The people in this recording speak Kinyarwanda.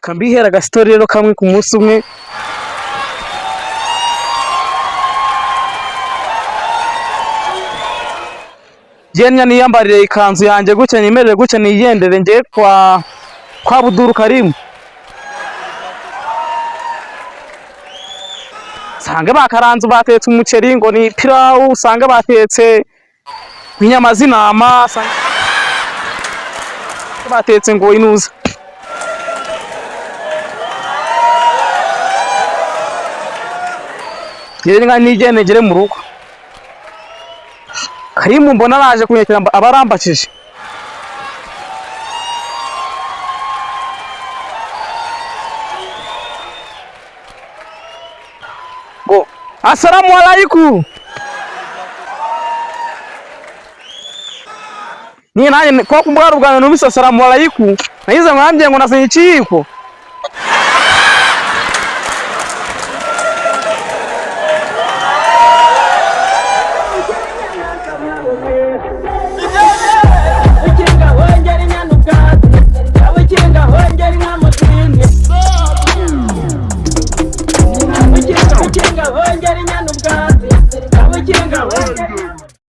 Kambihera agastori rero kamwe ku munsi umwe. Jenya niyambarire ikanzu yanjye gucya nimerere gucya niyendere ngiye kwa Buduru Karimu. Sange bakaranze batetse umuceri ngo ni pilau, sange batetse inyama z'intama, sange batetse ngo inuza. Yenga nigenegere mu rugo. Karimu mbona naje kunyekera abarambakije. Go. Assalamu alaikum. Ni nanye kwa kumbwara ubwana numisa assalamu alaikum. Nahize mwambye ngo nasenye chiko.